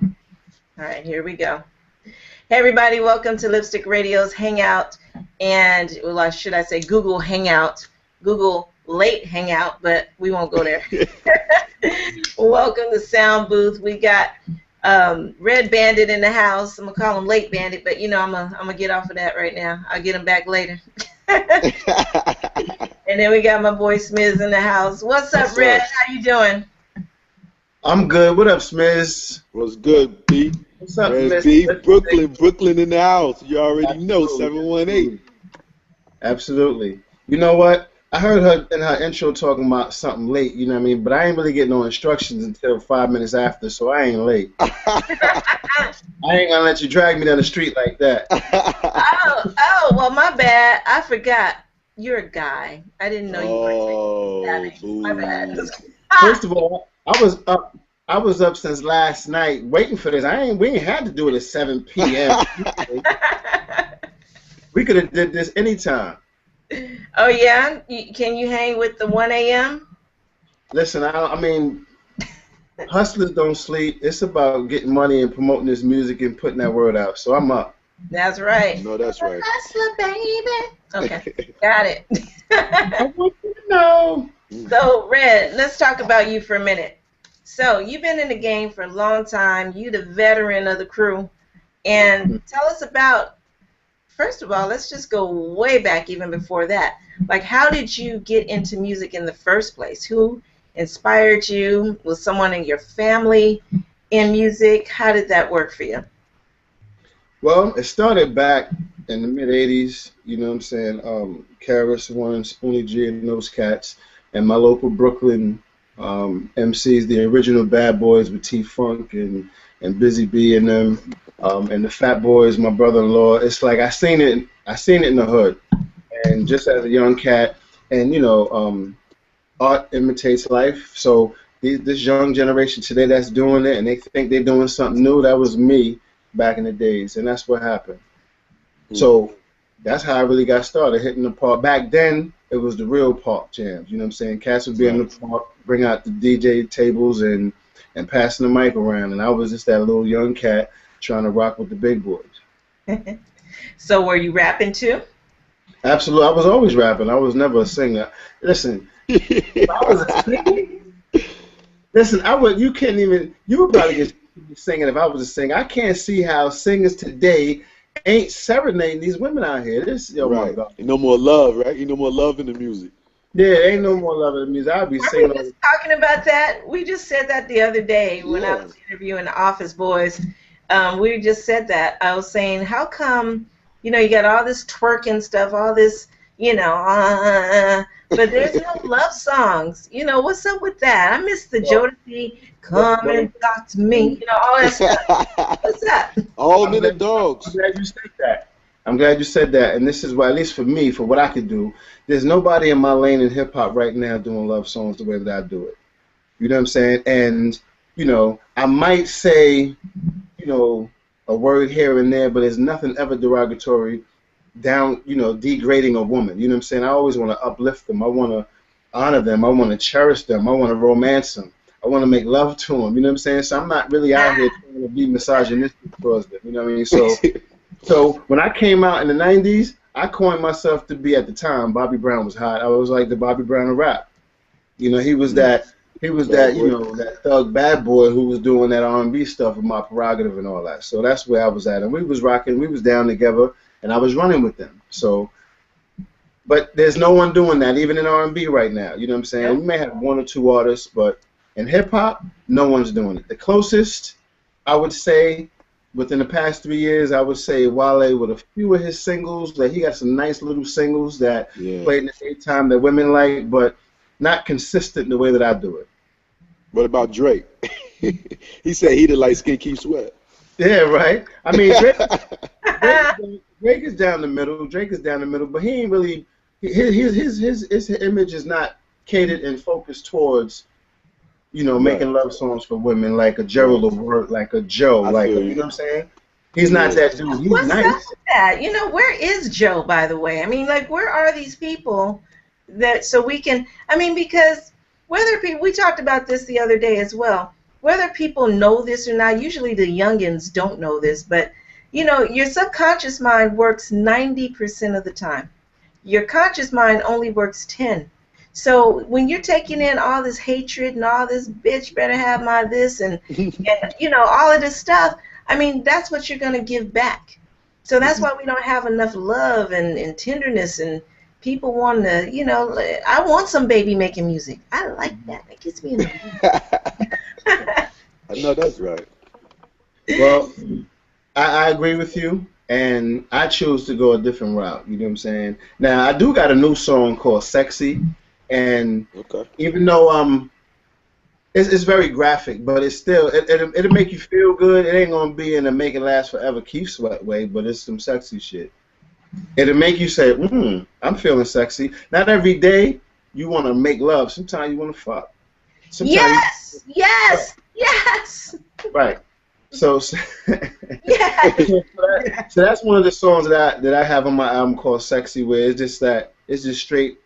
All right, here we go. Hey, everybody, welcome to Lipstick Radio's Hangout, and, well, should I say Google Hangout, Google Late Hangout, but we won't go there. Welcome to Sound Booth. We got Red Bandit in the house. I'm going to call him Late Bandit, but, you know, I'm gonna get off of that right now. I'll get him back later. And then we got my boy Smiz in the house. What's up, Red? How you doing? I'm good. What up, Smiz? What's good, B? What's up, Red B? Brooklyn in the house. You already know, 718. Absolutely. You know what? I heard her in her intro talking about something late, you know what I mean? But I ain't really getting no instructions until 5 minutes after, so I ain't late. I ain't gonna let you drag me down the street like that. Oh, well, my bad. I forgot. You're a guy. I didn't know you were taking that. My bad. First of all, I was up since last night waiting for this. We ain't had to do it at 7 p.m. We could have did this anytime. Oh, yeah? Can you hang with the 1 a.m.? Listen, I mean, hustlers don't sleep. It's about getting money and promoting this music and putting that word out. So I'm up. That's right. No, that's right. Hustler, baby. Okay, got it. I want you to know. So, Red, let's talk about you for a minute. So, you've been in the game for a long time. You're the veteran of the crew. And tell us about, first of all, let's just go way back even before that. Like, how did you get into music in the first place? Who inspired you? Was someone in your family in music? How did that work for you? Well, it started back in the mid-'80s, you know what I'm saying, Karis One, Spoonie G, and those cats, and my local Brooklyn MCs, the original Bad Boys with T-Funk and Busy B and them, and the Fat Boys, my brother-in-law. It's like I seen it in the hood, and just as a young cat, and you know, art imitates life. So this young generation today that's doing it, and they think they're doing something new. That was me back in the days, and that's what happened. So that's how I really got started, hitting the park. Back then, it was the real park jams, you know what I'm saying? Cats would be in the park, bring out the DJ tables and passing the mic around, and I was just that little young cat trying to rock with the big boys. So were you rapping too? Absolutely. I was always rapping. I was never a singer. Listen, if I was a singer, listen, you would probably get singing if I was a singer. I can't see how singers today ain't serenading these women out here. My God. Ain't no more love, right? Ain't no more love in the music. Yeah, ain't no more love in the music. I'd be singing. We just talking about that. We just said that the other day when I was interviewing the Office Boys. We just said that. I was saying, how come, you know, you got all this twerking stuff, all this, you know, but there's no love songs. You know, what's up with that? I miss the Jodeci, come and talk to me, you know, all that stuff. What's that? All men are dogs. I'm glad you said that. I'm glad you said that. And this is why, at least for me, for what I could do, there's nobody in my lane in hip-hop right now doing love songs the way that I do it. You know what I'm saying? And, you know, I might say, you know, a word here and there, but there's nothing ever derogatory down, you know, degrading a woman. You know what I'm saying? I always want to uplift them. I want to honor them. I want to cherish them. I want to romance them. I want to make love to them. You know what I'm saying? So I'm not really out here trying to be misogynistic towards them. You know what I mean? So when I came out in the 90s, I coined myself to be, at the time, Bobby Brown was hot. I was like the Bobby Brown of rap. You know, he was that, you know, that thug bad boy who was doing that R&B stuff with my prerogative and all that. So that's where I was at. And we was rocking, we was down together, and I was running with them. So, but there's no one doing that, even in R&B right now. You know what I'm saying? We may have one or two artists, but in hip-hop, no one's doing it. The closest, I would say, within the past 3 years, I would say Wale with a few of his singles. Like, he got some nice little singles that played in the daytime that women like, but not consistent the way that I do it. What about Drake? He said he did like Skin Keep Sweat. Yeah, right. I mean, Drake is down the middle. Drake is down the middle, but he ain't really. His image is not catered and focused towards, you know, making love songs for women like a Gerald Levert, like a Joe, like you know what I'm saying. He's not that dude. He's What's nice. up with that? You know, where is Joe, by the way? I mean, like, where are these people that so we can? I mean, because whether people, we talked about this the other day as well. whether people know this or not, usually the youngins don't know this, but you know, your subconscious mind works 90% of the time. Your conscious mind only works 10. So when you're taking in all this hatred and all this bitch better have my this and you know, all of this stuff, I mean, that's what you're going to give back. So that's why we don't have enough love and tenderness, and people want to, you know, I want some baby making music. I like that. That gets me in the mood. I know that's right. Well, I agree with you, and I choose to go a different route. You know what I'm saying? Now, I do got a new song called Sexy, and even though it's very graphic, but it's still, it'll make you feel good. It ain't going to be in a make it last forever Keith Sweat way, but it's some sexy shit. It'll make you say, I'm feeling sexy. Not every day you want to make love. Sometimes you want to fuck. Sometimes Yes. Right. So Yes. so that's one of the songs that I have on my album called Sexy, where it's just straight.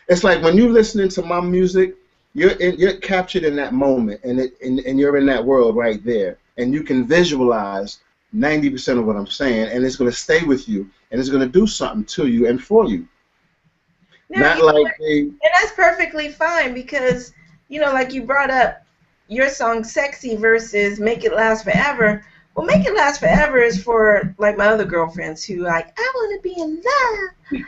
It's like when you're listening to my music, you're captured in that moment, and you're in that world right there, and you can visualize 90% of what I'm saying, and it's going to stay with you, and it's going to do something to you and for you. Now, Not like and that's perfectly fine, because you know, like you brought up your song Sexy versus Make It Last Forever. Well, Make It Last Forever is for like my other girlfriends who like, I want to be in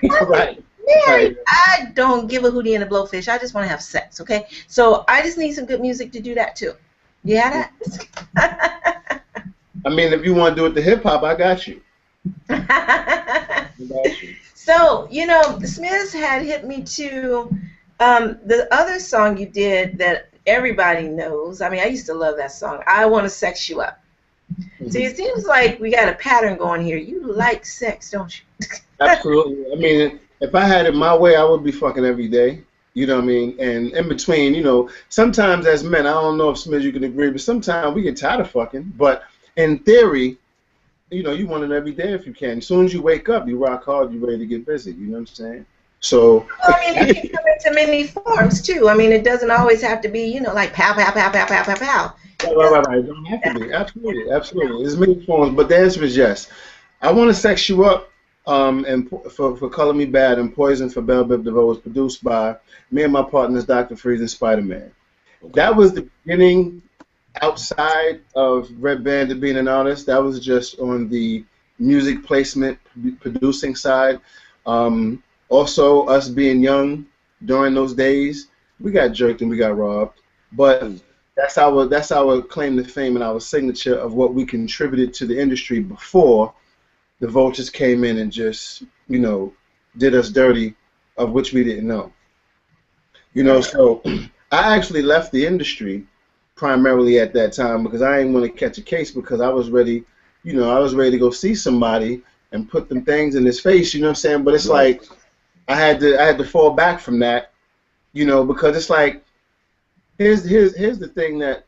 love. right. Married. I don't give a hootie and a blowfish. I just want to have sex, okay? So I just need some good music to do that too. You have that? I mean, if you want to do it to hip hop, I got you. So, you know, Smiths had hit me to the other song you did that everybody knows. I mean, I used to love that song. I Want to Sex You Up. See, it seems like we got a pattern going here. You like sex, don't you? Absolutely. I mean, if I had it my way, I would be fucking every day. You know what I mean? And in between, you know, sometimes as men, I don't know if Smith you can agree, but sometimes we get tired of fucking. But in theory, you know, you want it every day if you can. As soon as you wake up, you rock hard, you're ready to get busy. You know what I'm saying? So. Well, I mean, it can come into many forms too. I mean, it doesn't always have to be, you know, like pow, pow, pow, pow, pow, pow, pow. Right. It don't have to be. Absolutely. There's many forms, but the answer is yes. I Want to Sex You Up, and for Color Me Bad and Poison for Bell Biv DeVoe was produced by me and my partners, Dr. Freeze and Spider-Man. That was the beginning outside of Red Bandit being an artist. That was just on the music placement, producing side. Also, us being young during those days, we got jerked and we got robbed. But that's our claim to fame and our signature of what we contributed to the industry before the vultures came in and just, you know, did us dirty, of which we didn't know. You know, so I actually left the industry primarily at that time because I didn't want to catch a case, because I was ready, you know, I was ready to go see somebody and put them things in his face, you know what I'm saying? But it's like I had to fall back from that, you know, because it's like here's the thing that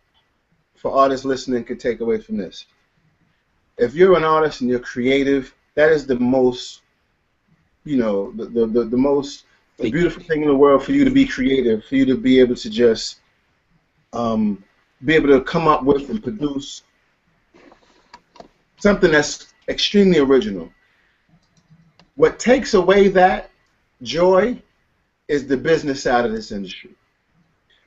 for artists listening could take away from this. If you're an artist and you're creative, that is the most, you know, the most beautiful thing in the world for you to be creative, for you to be able to just be able to come up with and produce something that's extremely original. What takes away that joy is the business side of this industry.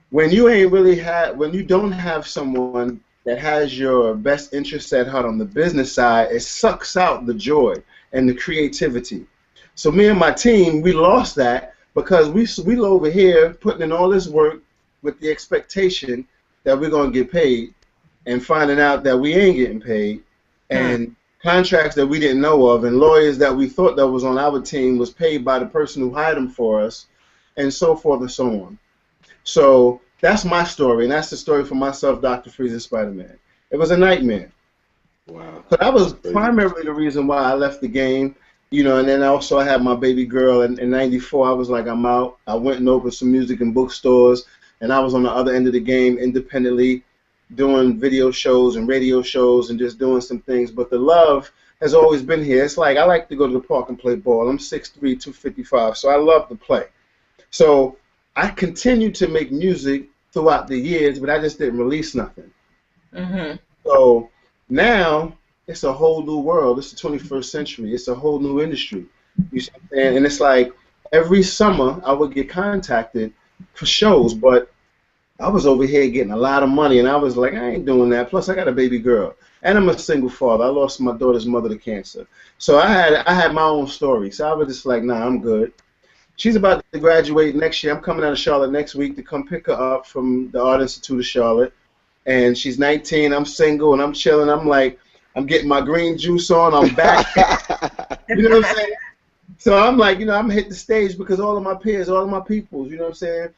When you don't have someone that has your best interests at heart on the business side, it sucks out the joy and the creativity. So me and my team, we lost that because we over here putting in all this work with the expectation that we're going to get paid, and finding out that we ain't getting paid, and contracts that we didn't know of, and lawyers that we thought that was on our team was paid by the person who hired them for us, and so forth and so on. So that's my story, and that's the story for myself, Dr. Freeze and Spider-Man. It was a nightmare. Wow. So that was primarily the reason why I left the game, you know, and then also I had my baby girl in '94. I was like, I'm out. I went and opened some music and bookstores, and I was on the other end of the game independently, doing video shows and radio shows and just doing some things. But the love has always been here. It's like I like to go to the park and play ball. I'm 6'3", 255, so I love to play. So I continue to make music throughout the years, but I just didn't release nothing. Mhm. So now it's a whole new world. It's the 21st century. It's a whole new industry. You see what I'm saying? And it's like every summer I would get contacted for shows, but I was over here getting a lot of money, and I was like, I ain't doing that. Plus, I got a baby girl, and I'm a single father. I lost my daughter's mother to cancer, so I had my own story. So I was just like, nah, I'm good. She's about to graduate next year. I'm coming out of Charlotte next week to come pick her up from the Art Institute of Charlotte, and she's 19. I'm single, and I'm chilling. I'm like, I'm getting my green juice on. I'm back. You know what I'm saying? So I'm like, I'm hit the stage because all of my peers, all of my peoples, you know what I'm saying?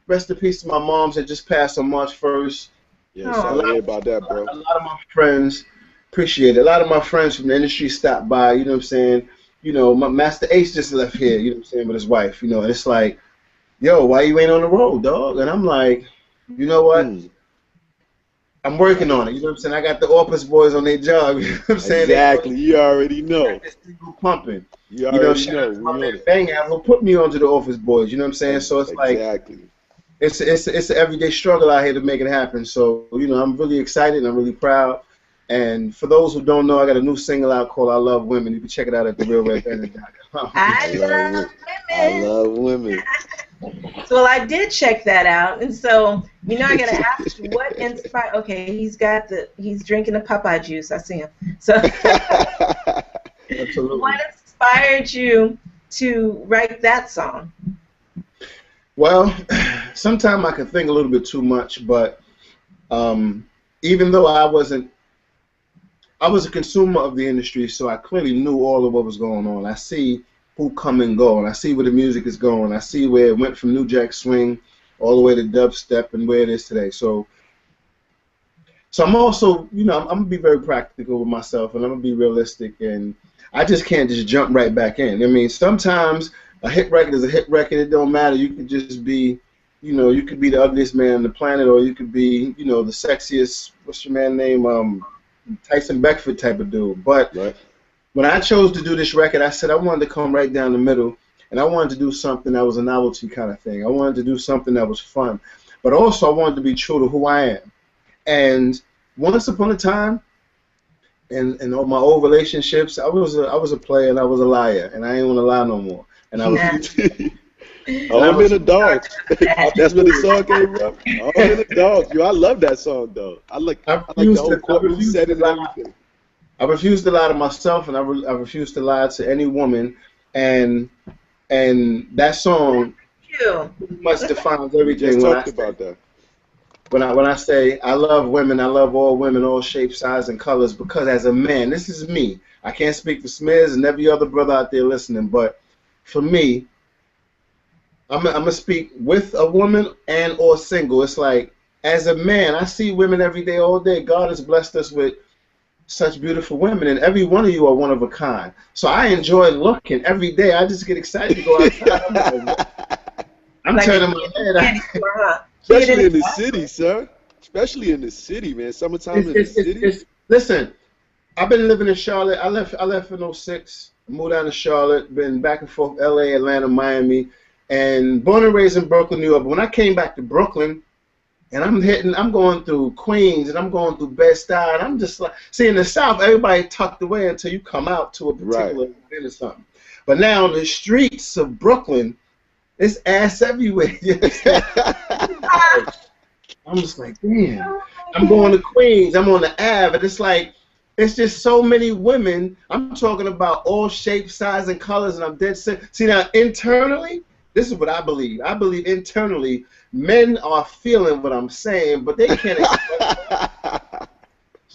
Rest in peace to my moms that just passed on March 1st. Yeah, sorry to hear about that, bro. A lot of my friends, appreciate it. A lot of my friends from the industry stopped by, you know what I'm saying? My Master Ace just left here, you know what I'm saying, with his wife, and it's like, yo, why you ain't on the road, dog? And I'm like, you know what? I'm working on it, you know what I'm saying? I got the office boys on their job, you know what I'm saying? Exactly, you already know. Pumping. You already know. My man Bang Out who put me onto the office boys, you know what I'm saying? So it's like, it's an everyday struggle out here to make it happen. So, I'm really excited and I'm really proud. And for those who don't know, I got a new single out called I Love Women. You can check it out at therealredbandit.com. I love women. So, well, I did check that out, and so I gotta ask, what inspired? Okay, he's drinking the Popeye juice. I see him. So, absolutely. What inspired you to write that song? Well, sometimes I could think a little bit too much, but even though I was a consumer of the industry, so I clearly knew all of what was going on. I see who come and go, and I see where the music is going. I see where it went from New Jack Swing all the way to dubstep and where it is today. So I'm also, I'm gonna be very practical with myself, and I'm gonna be realistic, and I just can't just jump right back in. I mean, sometimes a hit record is a hit record. It don't matter. You could just be, you could be the ugliest man on the planet, or you could be, the sexiest. What's your man name? Tyson Beckford type of dude. But when I chose to do this record, I said I wanted to come right down the middle, and I wanted to do something that was a novelty kind of thing. I wanted to do something that was fun, but also I wanted to be true to who I am. And once upon a time, in all my old relationships, I was a player and I was a liar, and I ain't want to lie no more. And I was. All men are dogs. That's where the song came from. All men are dogs. Yo, I love that song though. I like the whole quote you said it and everything. I refuse to lie to myself, and I refuse to lie to any woman, and that song pretty much defines everything. Just talked about that. When I say I love women, I love all women, all shapes, sizes, and colors, because as a man, this is me. I can't speak for Smiz and every other brother out there listening, but for me, I'm gonna speak with a woman and or single. It's like, as a man, I see women every day, all day. God has blessed us with such beautiful women, and every one of you are one of a kind. So I enjoy looking every day. I just get excited to go outside. I'm turning my head out. Especially in the city, sir. Especially in the city, man. Summertime in the city. Listen, I've been living in Charlotte. I left in 06. Moved down to Charlotte. Been back and forth, LA, Atlanta, Miami. And born and raised in Brooklyn, New York. But when I came back to Brooklyn, and I'm going through Queens, and I'm going through Bed-Stuy, and I'm just like, see, in the South, everybody tucked away until you come out to a particular event or something. But now on the streets of Brooklyn, it's ass everywhere. I'm just like, damn. I'm going to Queens, I'm on the Ave, and it's like, it's just so many women. I'm talking about all shapes, size, and colors, and I'm dead set. See, now, internally, this is what I believe. I believe internally, men are feeling what I'm saying, but they can't express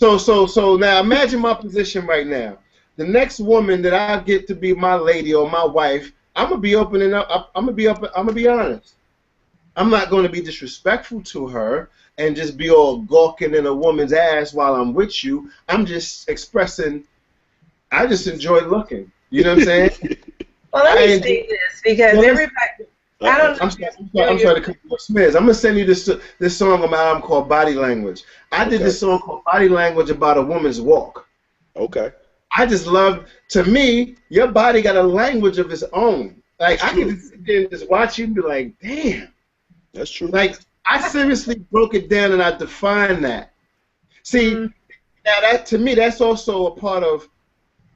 it. So now imagine my position right now. The next woman that I get to be my lady or my wife, I'm gonna be opening up. I'm gonna be honest. I'm not gonna be disrespectful to her and just be all gawking in a woman's ass while I'm with you. I'm just expressing. I just enjoy looking. You know what I'm saying? Well, let me say this, because everybody. I'm sorry to cut you off, Smiz. I'm gonna send you this song on my album called Body Language. I did this song called Body Language about a woman's walk. Okay. I just love. To me, your body got a language of its own. Like, I can just sit there and just watch you and be like, damn. That's true. Like, I seriously broke it down and I defined that. See, now that to me, that's also a part of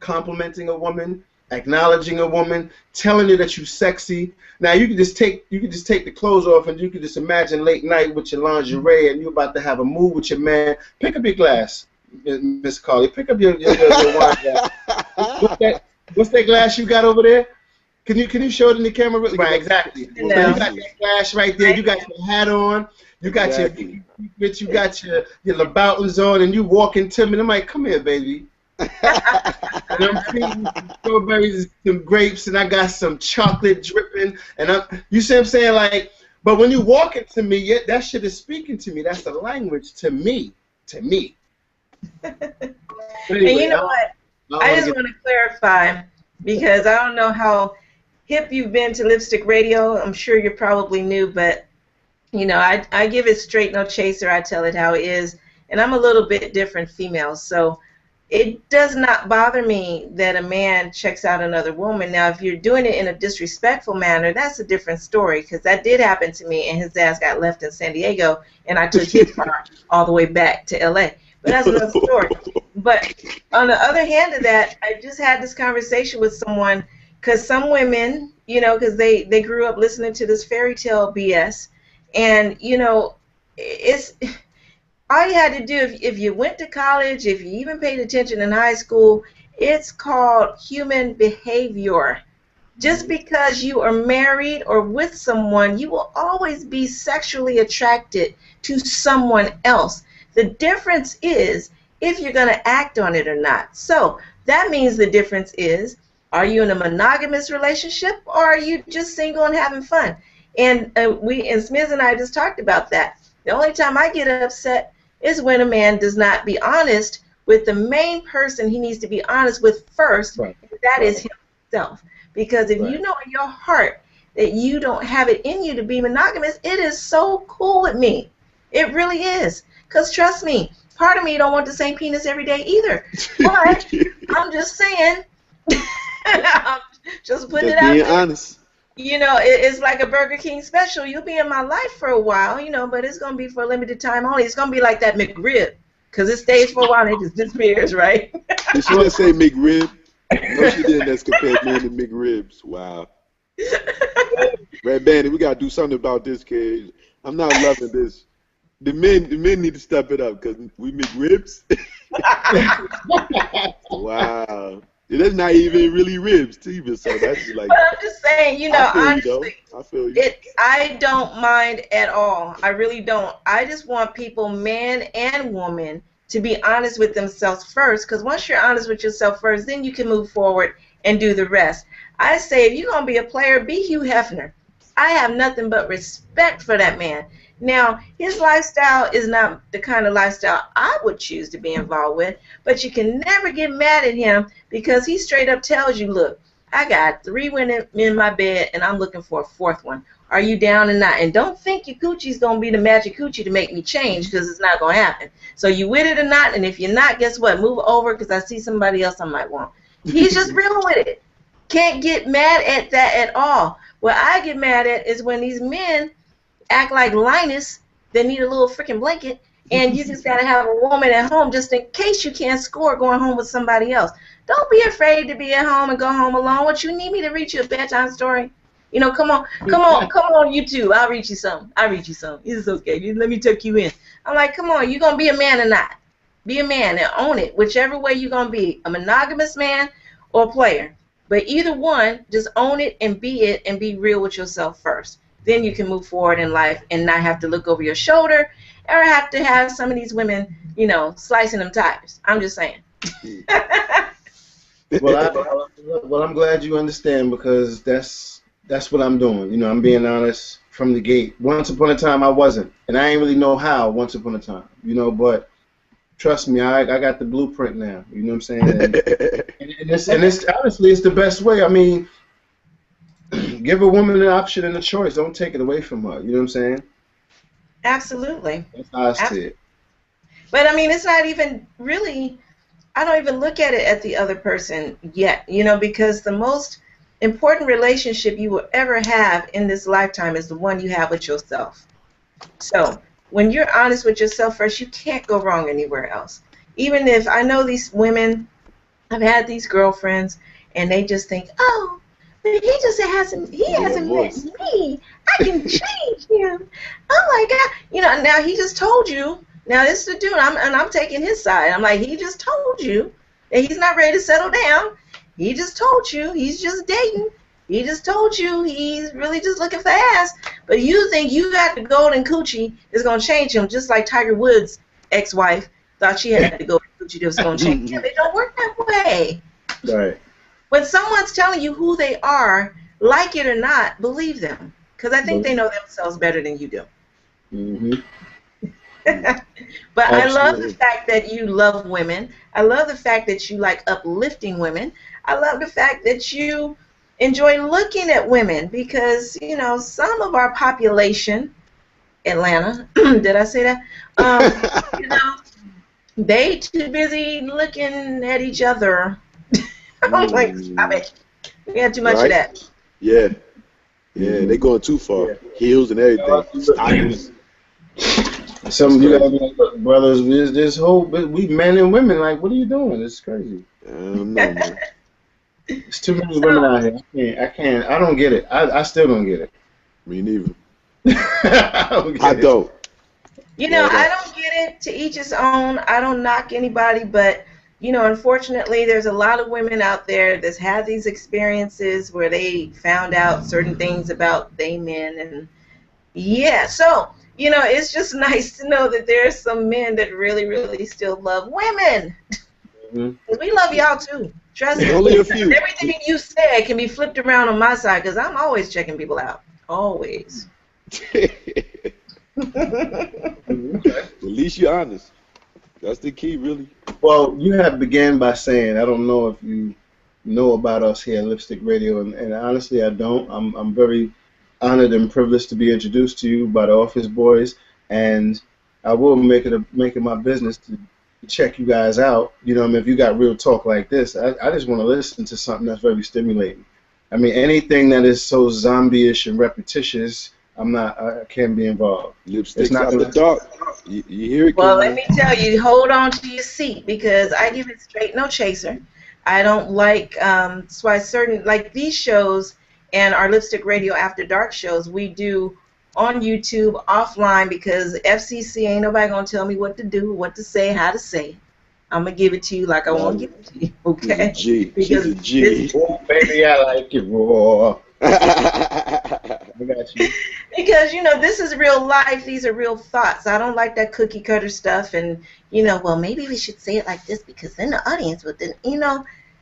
complimenting a woman, acknowledging a woman, telling her that you're sexy. Now you can just take the clothes off and you can just imagine late night with your lingerie and you're about to have a move with your man. Pick up your glass, Miss Carly. Pick up your wine glass. What's that glass you got over there? Can you show it in the camera? Right, exactly. So you got that glass right there. You got your hat on. You got your Louboutins on, and you walking to me. And I'm like, come here, baby. And I'm feeding some strawberries, some grapes, and I got some chocolate dripping. And you see what I'm saying? Like, but when you walking to me, that shit is speaking to me. That's a language to me. Anyway, and you know what? I just want to clarify because I don't know how hip you've been to Lipstick Radio. I'm sure you're probably new, but you know, I give it straight, no chaser. I tell it how it is, and I'm a little bit different female, so it does not bother me that a man checks out another woman. Now, if you're doing it in a disrespectful manner, that's a different story, because that did happen to me, and his ass got left in San Diego, and I took his car all the way back to L.A., but that's another story. But on the other hand of that, I just had this conversation with someone, because some women, you know, because they grew up listening to this fairy tale BS, and, you know, it's all you had to do if you went to college, if you even paid attention in high school, it's called human behavior. Just because you are married or with someone, you will always be sexually attracted to someone else. The difference is if you're going to act on it or not. So that means the difference is, are you in a monogamous relationship or are you just single and having fun? And Smiz and I just talked about that. The only time I get upset is when a man does not be honest with the main person he needs to be honest with first, and that is himself. Because if you know in your heart that you don't have it in you to be monogamous, it is so cool with me. It really is. Because trust me, part of me don't want the same penis every day either. But I'm just saying, I'm just putting it out there. Being honest. You know, it's like a Burger King special. You'll be in my life for a while, you know, but it's going to be for a limited time only. It's going to be like that McRib, because it stays for a while and it just disappears, right? Did she just say McRib? No, she didn't. That's compared me to McRibs. Wow. Red Bandit, we got to do something about this, kid. I'm not loving this. The men need to step it up, because we McRibs. Wow. That's not even really ribs, even, so that's like. But I'm just saying, you know, honestly, I feel you. I don't mind at all. I really don't. I just want people, man and woman, to be honest with themselves first, because once you're honest with yourself first, then you can move forward and do the rest. I say, if you're going to be a player, be Hugh Hefner. I have nothing but respect for that man. Now, his lifestyle is not the kind of lifestyle I would choose to be involved with, but you can never get mad at him because he straight up tells you, look, I got 3 women in my bed and I'm looking for a 4th one. Are you down or not? And don't think your coochie's going to be the magic coochie to make me change, because it's not going to happen. So you with it or not, and if you're not, guess what? Move over, because I see somebody else I might want. He's just real with it. Can't get mad at that at all. What I get mad at is when these men act like Linus that need a little freaking blanket, and you just got to have a woman at home just in case you can't score going home with somebody else. Don't be afraid to be at home and go home alone. What, you need me to read you a bedtime story? You know, come on, YouTube. I'll read you something. It's okay. Let me tuck you in. I'm like, come on, you going to be a man or not? Be a man and own it, whichever way you're going to be, a monogamous man or a player. But either one, just own it and be real with yourself first. Then you can move forward in life and not have to look over your shoulder or have to have some of these women, you know, slicing them tires. I'm just saying. Well, I'm glad you understand, because that's what I'm doing. You know, I'm being honest from the gate. Once upon a time, I wasn't, and I ain't really know how. Once upon a time, you know, but trust me, I got the blueprint now. You know what I'm saying? And it's honestly, it's the best way. I mean, give a woman an option and a choice. Don't take it away from her. You know what I'm saying? Absolutely. That's how I see it. But I mean, it's not even really. I don't even look at it at the other person yet. You know, because the most important relationship you will ever have in this lifetime is the one you have with yourself. So when you're honest with yourself first, you can't go wrong anywhere else. Even if I know these women, I've had these girlfriends, and they just think, oh, but he Look at that hasn't met voice. me. I can change him. Oh my God, now he just told you. Now this is the dude, I'm taking his side. I'm like, he just told you that he's not ready to settle down. He just told you he's just dating. He just told you he's really just looking for ass. But you think you got the golden coochie is gonna change him, just like Tiger Woods' ex-wife thought she had the golden coochie that was gonna change him. It don't work that way. Right. When someone's telling you who they are, like it or not, believe them. Because I think they know themselves better than you do. Mm-hmm. But I love Absolutely. the fact that you love women. I love the fact that you like uplifting women. I love the fact that you enjoy looking at women because, some of our population, Atlanta, did I say that? They too busy looking at each other. I'm like, stop it. We had too much of Right? that. Yeah. Yeah, they going too far. Yeah. Heels and everything. Stockings. Some That's you gotta crazy. be like, look, brothers, this whole we men and women, like, what are you doing? It's crazy. I don't know, man. There's too many women out here. I don't get it. I still don't get it. Me neither. I don't get I it. don't. Yeah, I don't get it. To each his own. I don't knock anybody, but unfortunately, there's a lot of women out there that's had these experiences where they found out certain things about they men, and yeah. So it's just nice to know that there's some men that really, really still love women. Mhm. We love y'all too. Trust me. only a few. Everything you said can be flipped around on my side because I'm always checking people out. Always. At least you're honest. That's the key, really. Well, you have began by saying, I don't know if you know about us here at Lipstick Radio, and honestly, I don't. I'm very honored and privileged to be introduced to you by the office boys, and I will make it my business to check you guys out. If you got real talk like this, I just want to listen to something that's very stimulating. I mean, anything that is so zombie-ish and repetitious, I can't be involved. It's Lipsticks not after gonna. dark. You hear it, Well, let Khymberlee? me tell you, hold on to your seat because I give it straight, no chaser. I don't like, that's why certain, like these shows and our Lipstick Radio After Dark shows, we do on YouTube offline because FCC ain't nobody going to tell me what to do, what to say, how to say it. I'm going to give it to you like I want to give it to you, She's a okay? G. She's Because a G. Oh, baby, I like it raw. I got you. Because, this is real life. These are real thoughts. I don't like that cookie cutter stuff. And, well, maybe we should say it like this because then the audience would then,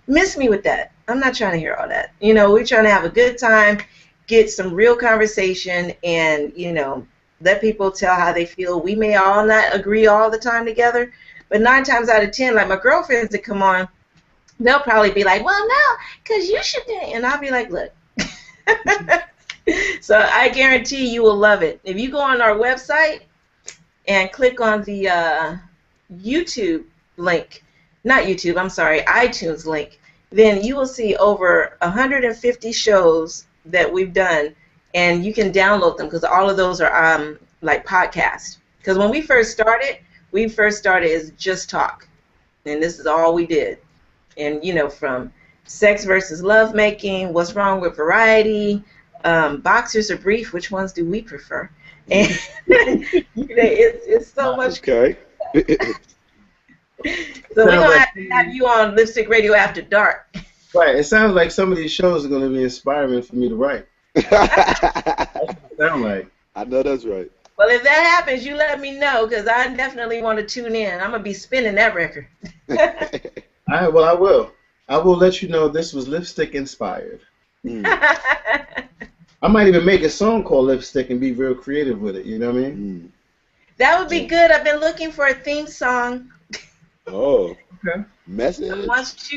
miss me with that. I'm not trying to hear all that. We're trying to have a good time, get some real conversation, and, let people tell how they feel. We may all not agree all the time together, but 9 times out of 10, like my girlfriends that come on, they'll probably be like, well, no, because you should do it. And I'll be like, look. So I guarantee you will love it. If you go on our website and click on the YouTube link, not YouTube, I'm sorry, iTunes link, then you will see over 150 shows that we've done, and you can download them because all of those are like podcasts. Because when we first started as just talk, and this is all we did. And from sex versus lovemaking, what's wrong with variety, boxers or brief, which ones do we prefer? And it's so much. Okay. So we're gonna have you on Lipstick Radio After Dark. Right. It sounds like some of these shows are going to be inspiring for me to write. That's what it sounds like. I know that's right. Well, if that happens, you let me know because I definitely want to tune in. I'm gonna be spinning that record. I will. I will let you know this was lipstick inspired. I might even make a song called Lipstick and be real creative with it. You know what I mean? That would be good. I've been looking for a theme song. Oh. Okay. Message. Once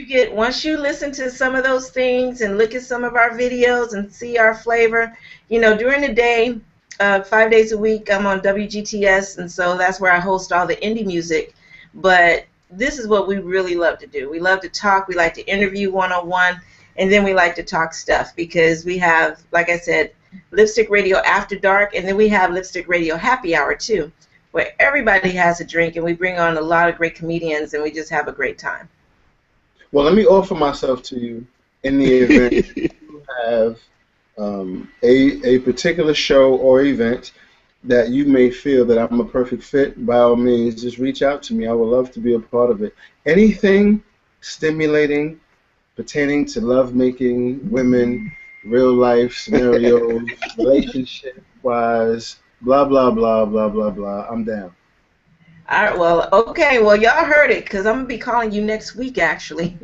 you listen to some of those things and look at some of our videos and see our flavor, during the day, 5 days a week, I'm on WGTS, and so that's where I host all the indie music. But this is what we really love to do. We love to talk. We like to interview one-on-one, and then we like to talk stuff because we have, like I said, Lipstick Radio After Dark, and then we have Lipstick Radio Happy Hour too, where everybody has a drink and we bring on a lot of great comedians and we just have a great time. Well, let me offer myself to you in the event you have a particular show or event that you may feel that I'm a perfect fit. By all means, just reach out to me. I would love to be a part of it. Anything stimulating pertaining to lovemaking, women, real life scenarios, relationship-wise, blah, blah, blah, blah, blah, blah. I'm down. All right, well, okay, well, y'all heard it, because I'm going to be calling you next week, actually,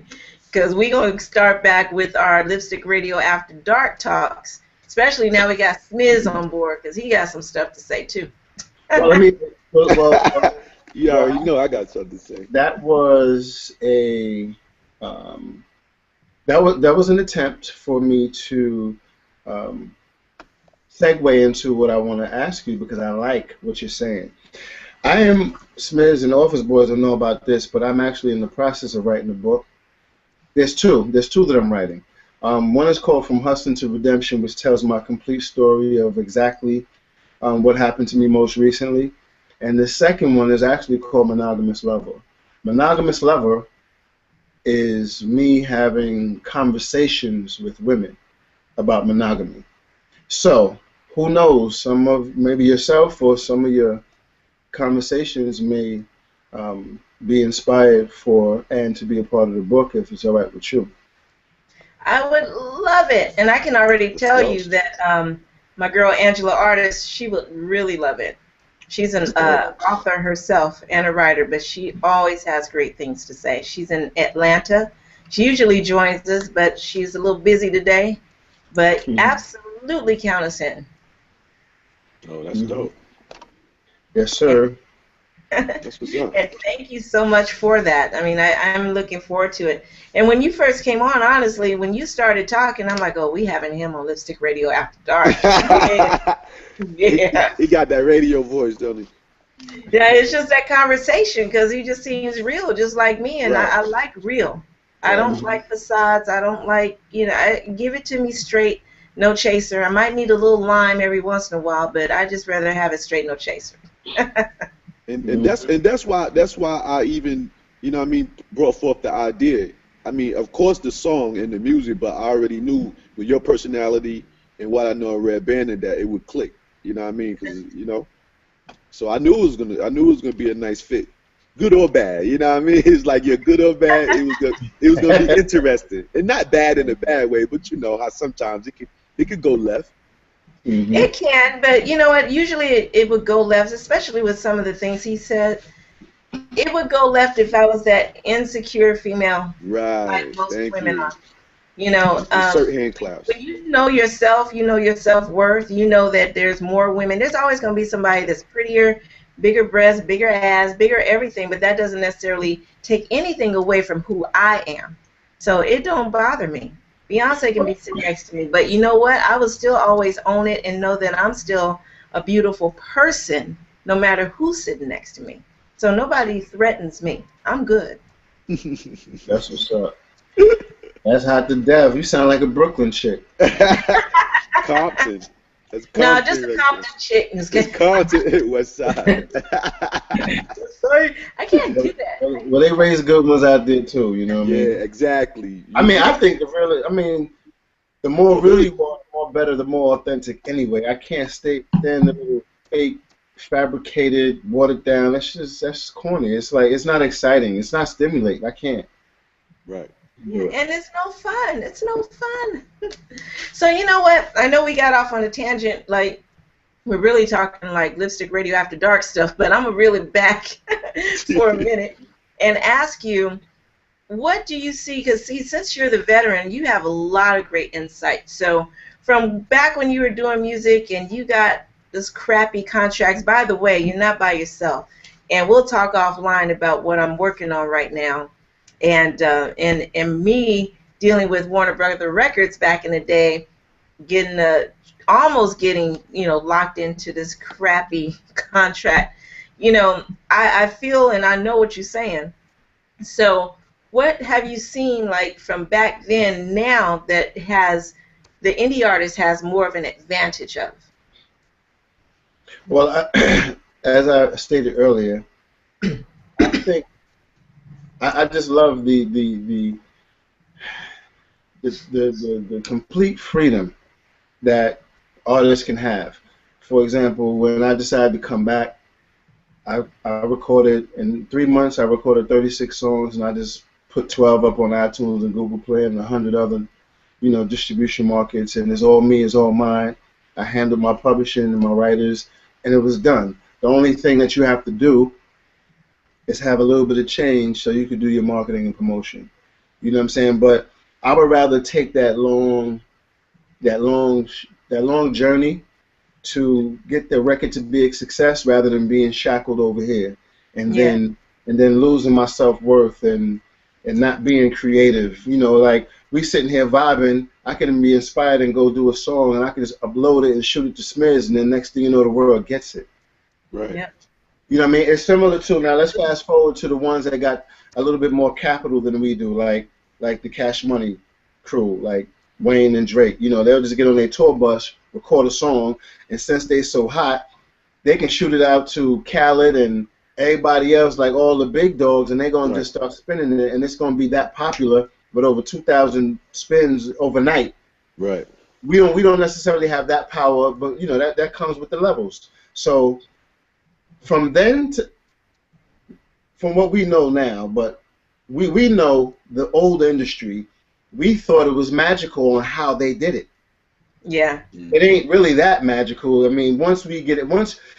because we're going to start back with our Lipstick Radio After Dark talks, especially now we got Smiz on board, because he got some stuff to say, too. Well, let me, yeah, you know I got something to say. That was a... That was an attempt for me to segue into what I want to ask you, because I like what you're saying. I am, Smiz and Office Boys will know about this, but I'm actually in the process of writing a book. There's two that I'm writing. One is called From Hustling to Redemption, which tells my complete story of exactly what happened to me most recently. And the second one is actually called Monogamous Lover. Monogamous Lover is me having conversations with women about monogamy. So, who knows, some of maybe yourself or some of your conversations may be inspired for and to be a part of the book, if it's all right with you. I would love it, and I can already tell you that my girl Angela Artis, she would really love it. She's an author herself and a writer, but she always has great things to say. She's in Atlanta. She usually joins us, but she's a little busy today. But absolutely count us in. Oh, that's dope. Yes, sir. That's what's up. And thank you so much for that. I mean, I'm looking forward to it. And when you first came on, honestly, when you started talking, I'm like, oh, we having him on Lipstick Radio After Dark. Yeah. He got that radio voice, don't he? Yeah, it's just that conversation, because he just seems real, just like me, and Right. I like real. I don't like facades. I don't like, give it to me straight, no chaser. I might need a little lime every once in a while, but I just rather have it straight, no chaser. And that's why I even, brought forth the idea. I mean, of course the song and the music, but I already knew with your personality and what I know of Red Bandit that it would click. You know what I mean? 'Cause, so I knew it was gonna be a nice fit, good or bad. You know what I mean? It's like you're good or bad. It was gonna be interesting, and not bad in a bad way, but you know how sometimes it could go left. Mm-hmm. It can, but you know what? Usually it would go left, especially with some of the things he said. It would go left if I was that insecure female, Right. like most Thank women you. are. You know, Insert hand claps. when you know yourself, you know your self-worth, you know that there's more women. There's always going to be somebody that's prettier, bigger breasts, bigger ass, bigger everything, but that doesn't necessarily take anything away from who I am. So it don't bother me. Beyonce can be sitting next to me, but you know what? I will still always own it and know that I'm still a beautiful person, no matter who's sitting next to me. So nobody threatens me. I'm good. That's what's up. That's hot to death. You sound like a Brooklyn chick. Compton. That's No, Compton just a right Compton chick. there. It's Compton, West Side. Sorry, I can't do that. Well, they raise good ones out there too. You know what I Yeah, mean? exactly. I mean, I think the more real you are, the more better, the more authentic. Anyway, I can't stand the little fake, fabricated, watered down. That's corny. It's like it's not exciting. It's not stimulating. I can't. Right. And it's no fun. It's no fun. So you know what? I know we got off on a tangent. Like we're really talking like Lipstick Radio After Dark stuff, but I'm gonna reel it back for a minute and ask you, what do you see? Because see, since you're the veteran, you have a lot of great insight. So from back when you were doing music and you got this crappy contracts. By the way, you're not by yourself, and we'll talk offline about what I'm working on right now. And me dealing with Warner Brother Records back in the day, almost getting locked into this crappy contract. I feel and I know what you're saying. So what have you seen like from back then now that has the indie artist has more of an advantage of? Well, as I stated earlier, I think I just love the complete freedom that artists can have. For example, when I decided to come back, I recorded in 3 months. I recorded 36 songs, and I just put 12 up on iTunes and Google Play and 100 other, distribution markets. And it's all me, it's all mine. I handled my publishing and my writers, and it was done. The only thing that you have to do is have a little bit of change so you could do your marketing and promotion. You know what I'm saying? But I would rather take that long journey to get the record to be a success rather than being shackled over here and then losing my self-worth and not being creative. Like we sitting here vibing, I can be inspired and go do a song and I can just upload it and shoot it to Smiz, and then next thing you know the world gets it. Right. Yeah. You know what I mean? It's similar to, now let's fast forward to the ones that got a little bit more capital than we do, like the Cash Money crew, like Wayne and Drake. They'll just get on their tour bus, record a song, and since they're so hot, they can shoot it out to Khaled and everybody else, like all the big dogs, and they're going to just start spinning it, and it's going to be that popular with over 2,000 spins overnight. Right. We don't necessarily have that power, but that comes with the levels. So from what we know now, but we know the old industry, we thought it was magical on how they did it. Yeah. It ain't really that magical. I mean, once we get it,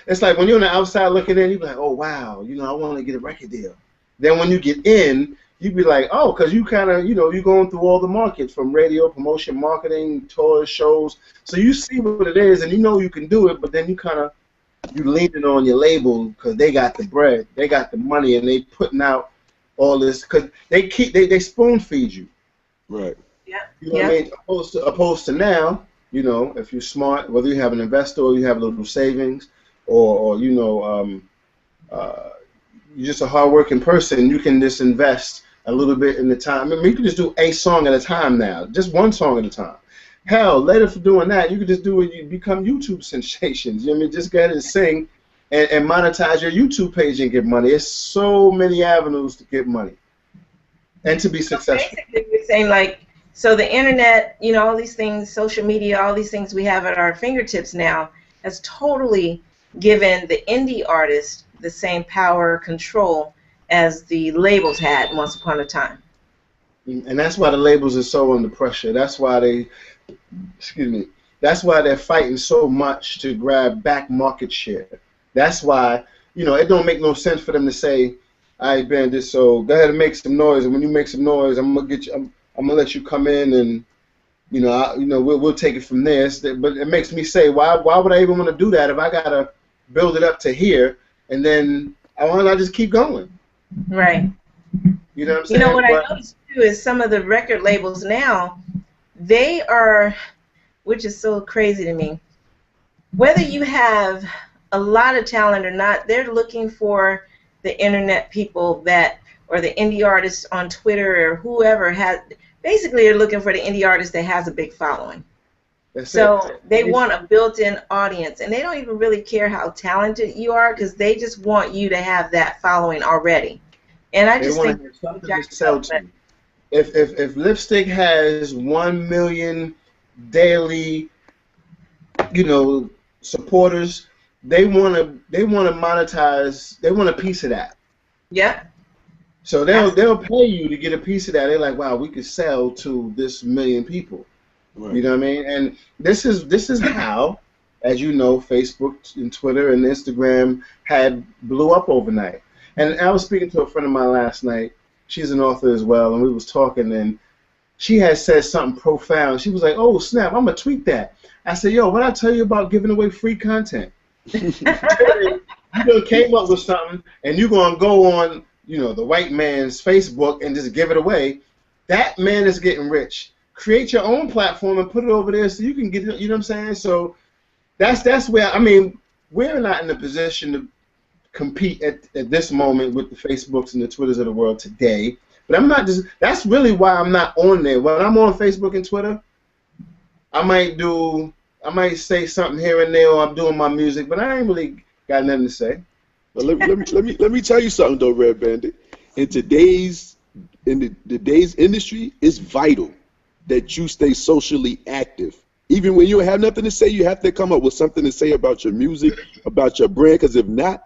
it's like when you're on the outside looking in, you're like, oh, wow, I want to get a record deal. Then when you get in, you be like, oh, because you kind of, you're going through all the markets from radio, promotion, marketing, tours, shows. So you see what it is, and you can do it, but then you leaning on your label because they got the bread, they got the money, and they putting out all this because they spoon feed you. Right. Yeah. You know what I mean? Opposed to now, if you're smart, whether you have an investor or you have a little savings, or you're just a hardworking person, you can just invest a little bit in the time. I mean, you can just do a song at a time now, just one song at a time. Hell, later for doing that, you could just do it. You become YouTube sensations. Just go ahead and sing, and monetize your YouTube page and get money. There's so many avenues to get money and to be successful. Basically, you're saying so the internet, all these things, social media, all these things we have at our fingertips now has totally given the indie artist the same power, control as the labels had once upon a time. And that's why the labels are so under pressure. That's why that's why they're fighting so much to grab back market share. That's why, it don't make no sense for them to say, all right, Bandit, so go ahead and make some noise, and when you make some noise, I'm gonna let you come in, and we'll take it from there. But it makes me say, why would I even want to do that if I gotta build it up to here, and then why don't I just keep going? Right. You know what I'm saying? What I noticed too is some of the record labels now, they are, which is so crazy to me, whether you have a lot of talent or not, they're looking for the internet people or the indie artists on Twitter or whoever basically they're looking for the indie artist that has a big following. They want a built-in audience, and they don't even really care how talented you are because they just want you to have that following already. And I just think something to sell to. If Lipstick has 1 million daily, supporters, they want to monetize. They want a piece of that. Yeah. So they'll pay you to get a piece of that. They're like, wow, we could sell to this million people. Right. You know what I mean? And this is how, as you know, Facebook and Twitter and Instagram blew up overnight. And I was speaking to a friend of mine last night. She's an author as well, and we was talking, and she had said something profound. She was like, oh, snap, I'm going to tweet that. I said, yo, what I tell you about giving away free content? You came up with something, and you're going to go on, the white man's Facebook and just give it away. That man is getting rich. Create your own platform and put it over there so you can get it, you know what I'm saying? So that's where, we're not in a position to compete at this moment with the Facebooks and the Twitters of the world today. But that's really why I'm not on there. When I'm on Facebook and Twitter, I might say something here and there, or I'm doing my music, but I ain't really got nothing to say. But let me tell you something though, Red Bandit. In today's today's industry, it's vital that you stay socially active. Even when you don't have nothing to say, you have to come up with something to say about your music, about your brand, because if not,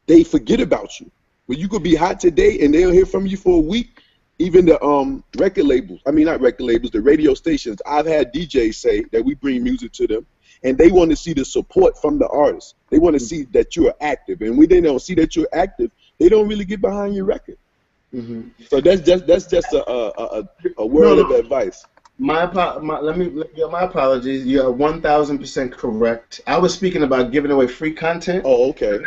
they forget about you. When you could be hot today and they'll hear from you for a week, even the record labels, I mean not record labels, the radio stations, I've had DJs say that we bring music to them and they want to see the support from the artist. They want to see that you are active. And when they don't see that you're active, they don't really get behind your record. So that's just a word of advice. My apologies. You're 1,000% correct. I was speaking about giving away free content. Oh, okay.